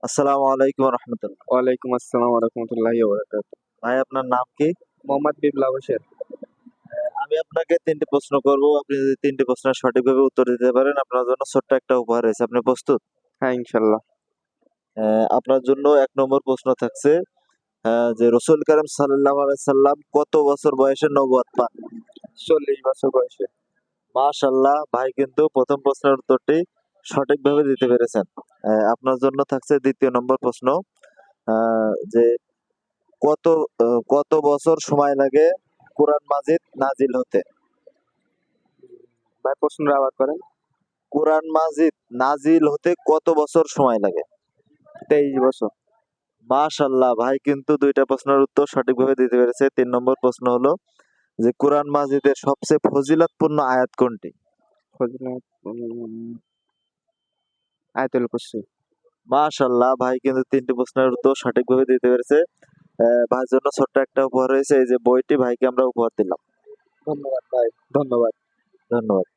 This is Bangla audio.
আসসালামু আলাইকুম রহমতুল্লাহ। ওয়ালাইকুম আসসালাম ওয়া রাহমাতুল্লাহি ওয়া বারাকাতুহু। ভাই আপনার নাম কি? মোহাম্মদ বিপ্লব হোসেন। আমি আপনাকে ৩টি প্রশ্ন করব। আপনি যদি ৩টি প্রশ্নের সঠিকভাবে উত্তর দিতে পারেন আপনার জন্য ছোট্ট একটা উপহার রয়েছে। আপনি প্রস্তুত? হ্যাঁ, ইনশাআল্লাহ। আপনার জন্য ১ নম্বর প্রশ্ন থাকছে যে রাসূল কারীম সাল্লাল্লাহু আলাইহি সাল্লাম কত বছর বয়সে নবুয়ত পান? ৪০ বছর বয়সে। মাশাআল্লাহ, ভাই কিন্তু ১ম প্রশ্নের উত্তরটি সঠিকভাবে দিতে পেরেছেন। আপনার জন্য থাকছে ২য় নম্বর প্রশ্ন যে কত কত বছর সময় লাগে কোরআন মাজিদ নাজিল হতে? ভাই প্রশ্নটা আবার করেন। কোরআন মাজিদ নাজিল হতে কত বছর সময় লাগে? ২৩ বছর। মাশাআল্লাহ, ভাই কিন্তু ২টা প্রশ্নের উত্তর সঠিকভাবে দিতে পেরেছে। ৩ নম্বর প্রশ্ন হলো যে কোরআন মাজিদের সবচেয়ে ফজিলতপূর্ণ আয়াত কোনটি? ফজিলত আয়াতুল কুরসি। মাশাআল্লাহ, ভাই কিন্তু ৩টি প্রশ্নের উত্তর সঠিকভাবে দিতে পেরেছে। ভাইয়ের জন্য ছোট্ট একটা উপহার রয়েছে। এই যে বইটি ভাইকে আমরা উপহার দিলাম। ধন্যবাদ ভাই, ধন্যবাদ। ধন্যবাদ।